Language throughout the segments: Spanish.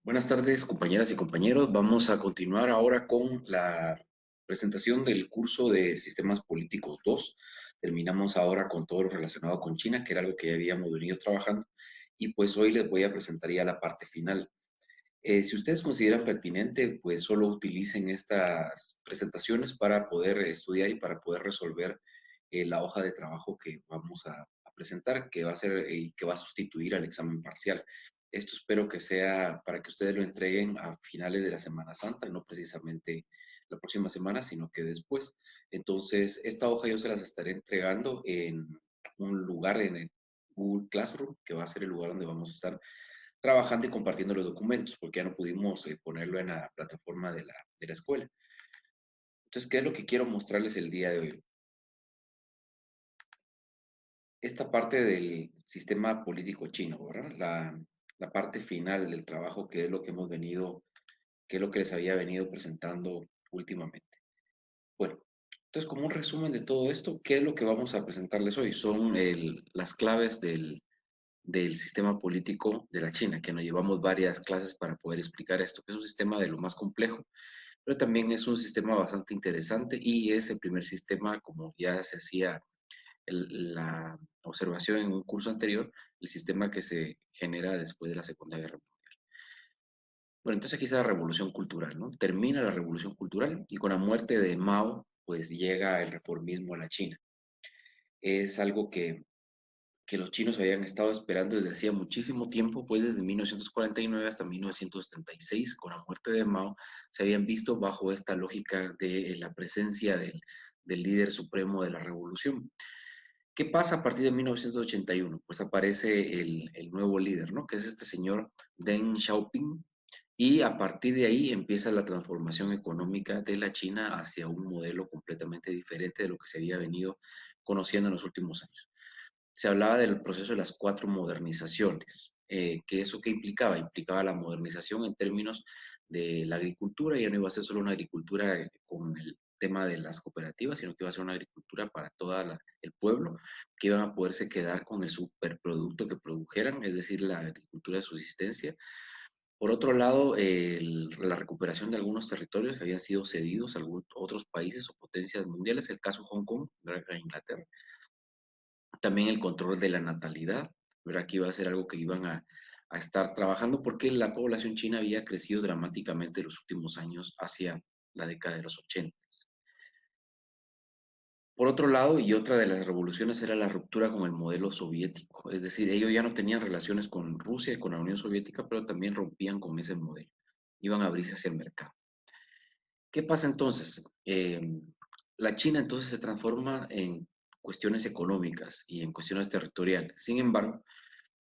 Buenas tardes, compañeras y compañeros. Vamos a continuar ahora con la presentación del curso de Sistemas Políticos 2. Terminamos ahora con todo lo relacionado con China, que era algo que ya habíamos venido trabajando, y pues hoy les voy a presentar ya la parte final. Si ustedes consideran pertinente, pues solo utilicen estas presentaciones para poder estudiar y para poder resolver la hoja de trabajo que vamos a presentar, que va a ser y que va a sustituir al examen parcial. Esto espero que sea para que ustedes lo entreguen a finales de la Semana Santa, no precisamente la próxima semana, sino que después. Entonces, esta hoja yo se las estaré entregando en un lugar en el Google Classroom, que va a ser el lugar donde vamos a estar trabajando y compartiendo los documentos, porque ya no pudimos ponerlo en la plataforma de la escuela. Entonces, ¿qué es lo que quiero mostrarles el día de hoy? Esta parte del sistema político chino, ¿verdad? La parte final del trabajo, que es lo que hemos venido, que es lo que les había venido presentando últimamente. Bueno, entonces, como un resumen de todo esto, ¿qué es lo que vamos a presentarles hoy? Son las claves del sistema político de la China, que nos llevamos varias clases para poder explicar esto, que es un sistema de lo más complejo, pero también es un sistema bastante interesante y es el primer sistema, como ya se hacía la observación en un curso anterior, el sistema que se genera después de la Segunda Guerra Mundial. Bueno, entonces aquí está la revolución cultural, ¿no? Termina la revolución cultural y con la muerte de Mao, pues llega el reformismo a la China. Es algo que los chinos habían estado esperando desde hacía muchísimo tiempo, pues desde 1949 hasta 1976, con la muerte de Mao, se habían visto bajo esta lógica de la presencia del líder supremo de la revolución. ¿Qué pasa a partir de 1981? Pues aparece el nuevo líder, ¿no? Que es este señor Deng Xiaoping, y a partir de ahí empieza la transformación económica de la China hacia un modelo completamente diferente de lo que se había venido conociendo en los últimos años. Se hablaba del proceso de las cuatro modernizaciones. ¿Que eso qué implicaba? Implicaba la modernización en términos de la agricultura. Ya no iba a ser solo una agricultura con el tema de las cooperativas, sino que iba a ser una agricultura para todo el pueblo, que iban a poderse quedar con el superproducto que produjeran, es decir, la agricultura de subsistencia. Por otro lado, la recuperación de algunos territorios que habían sido cedidos a otros países o potencias mundiales, el caso Hong Kong, a Inglaterra. También el control de la natalidad, ¿verdad? Que iba a ser algo que iban a estar trabajando porque la población china había crecido dramáticamente en los últimos años hacia la década de los 80. Por otro lado, y otra de las revoluciones era la ruptura con el modelo soviético, es decir, ellos ya no tenían relaciones con Rusia y con la Unión Soviética, pero también rompían con ese modelo, iban a abrirse hacia el mercado. ¿Qué pasa entonces? La China entonces se transforma en cuestiones económicas y en cuestiones territoriales. Sin embargo,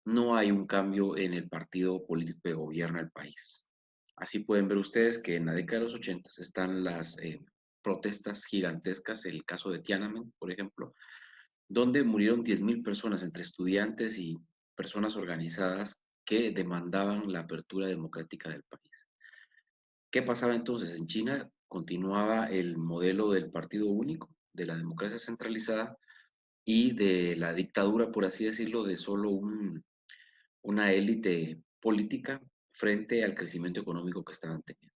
no hay un cambio en el partido político que gobierna el país. Así pueden ver ustedes que en la década de los 80 están las protestas gigantescas, el caso de Tiananmen, por ejemplo, donde murieron 10.000 personas entre estudiantes y personas organizadas que demandaban la apertura democrática del país. ¿Qué pasaba entonces? En China continuaba el modelo del partido único, de la democracia centralizada y de la dictadura, por así decirlo, de solo una élite política frente al crecimiento económico que estaban teniendo.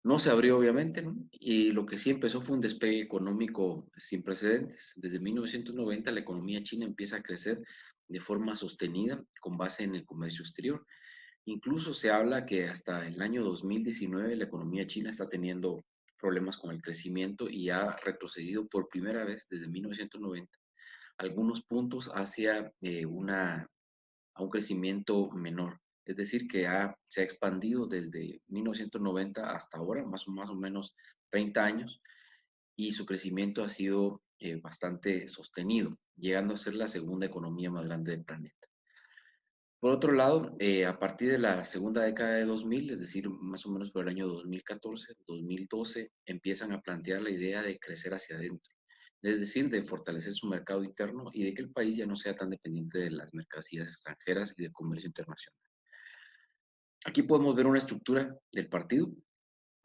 No se abrió, obviamente, ¿no? Y lo que sí empezó fue un despegue económico sin precedentes. Desde 1990 la economía china empieza a crecer de forma sostenida con base en el comercio exterior. Incluso se habla que hasta el año 2019 la economía china está teniendo problemas con el crecimiento y ha retrocedido por primera vez desde 1990 algunos puntos hacia a un crecimiento menor. Es decir, que se ha expandido desde 1990 hasta ahora, más o menos 30 años, y su crecimiento ha sido bastante sostenido, llegando a ser la segunda economía más grande del planeta. Por otro lado, a partir de la segunda década de 2000, es decir, más o menos por el año 2014, 2012, empiezan a plantear la idea de crecer hacia adentro, es decir, de fortalecer su mercado interno y de que el país ya no sea tan dependiente de las mercancías extranjeras y del comercio internacional. Aquí podemos ver una estructura del partido.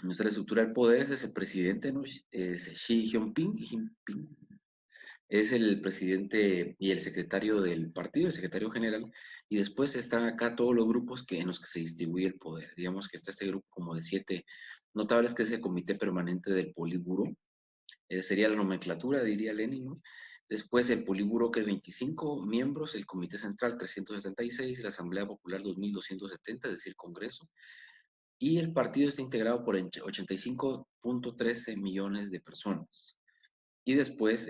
Nuestra estructura del poder es ese presidente, ¿no? Es Xi Jinping, es el presidente y el secretario del partido, el secretario general, y después están acá todos los grupos en los que se distribuye el poder. Digamos que está este grupo como de 7 notables, que es el comité permanente del Politburó, sería la nomenclatura, diría Lenin, ¿no? Después el Politburó, que es 25 miembros, el Comité Central 376, la Asamblea Popular 2270, es decir, Congreso, y el partido está integrado por 85.13 millones de personas. Y después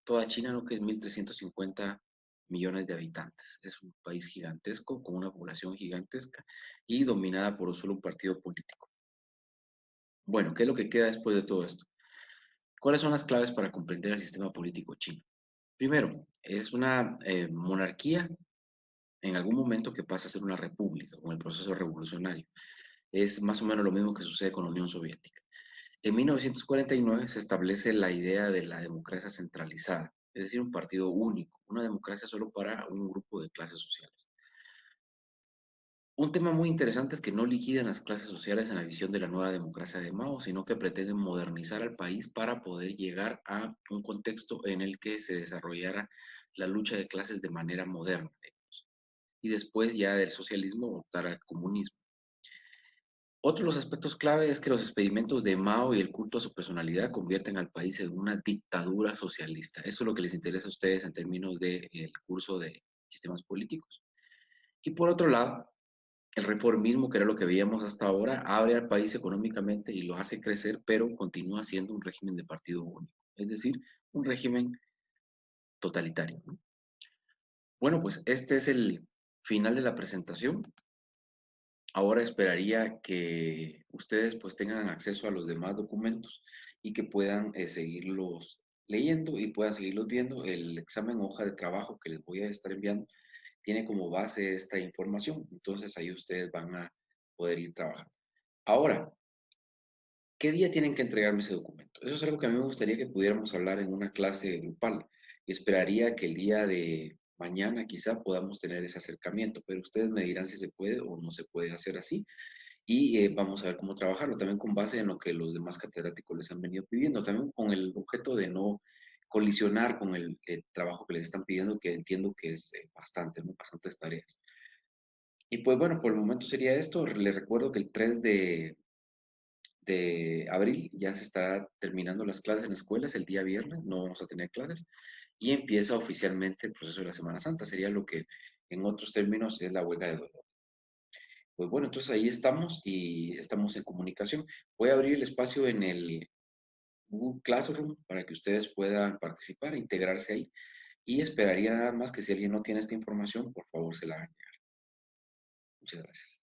toda China, ¿no? Que es 1.350 millones de habitantes. Es un país gigantesco, con una población gigantesca y dominada por solo un partido político. Bueno, ¿qué es lo que queda después de todo esto? ¿Cuáles son las claves para comprender el sistema político chino? Primero, es una monarquía en algún momento que pasa a ser una república, con el proceso revolucionario. Es más o menos lo mismo que sucede con la Unión Soviética. En 1949 se establece la idea de la democracia centralizada, es decir, un partido único, una democracia solo para un grupo de clases sociales. Un tema muy interesante es que no liquidan las clases sociales en la visión de la nueva democracia de Mao, sino que pretenden modernizar al país para poder llegar a un contexto en el que se desarrollara la lucha de clases de manera moderna, digamos, y después ya del socialismo optar al comunismo. Otro de los aspectos clave es que los experimentos de Mao y el culto a su personalidad convierten al país en una dictadura socialista. Eso es lo que les interesa a ustedes en términos del curso de sistemas políticos. Y por otro lado, el reformismo, que era lo que veíamos hasta ahora, abre al país económicamente y lo hace crecer, pero continúa siendo un régimen de partido único, es decir, un régimen totalitario, ¿no? Bueno, pues este es el final de la presentación. Ahora esperaría que ustedes pues tengan acceso a los demás documentos y que puedan seguirlos leyendo y puedan seguirlos viendo. El examen hoja de trabajo que les voy a estar enviando tiene como base esta información, entonces ahí ustedes van a poder ir trabajando. Ahora, ¿qué día tienen que entregarme ese documento? Eso es algo que a mí me gustaría que pudiéramos hablar en una clase grupal. Y esperaría que el día de mañana quizá podamos tener ese acercamiento, pero ustedes me dirán si se puede o no se puede hacer así. Y vamos a ver cómo trabajarlo, también con base en lo que los demás catedráticos les han venido pidiendo, también con el objeto de no colisionar con el trabajo que les están pidiendo, que entiendo que es bastante, ¿no? Bastantes tareas. Y pues bueno, por el momento sería esto. Les recuerdo que el 3 de abril ya se estará terminando las clases en escuelas, el día viernes no vamos a tener clases y empieza oficialmente el proceso de la Semana Santa, sería lo que en otros términos es la huelga de dolor. Pues bueno, entonces ahí estamos y estamos en comunicación. Voy a abrir el espacio en el Google Classroom para que ustedes puedan participar, e integrarse ahí y esperaría nada más que si alguien no tiene esta información, por favor se la hagan llegar. Muchas gracias.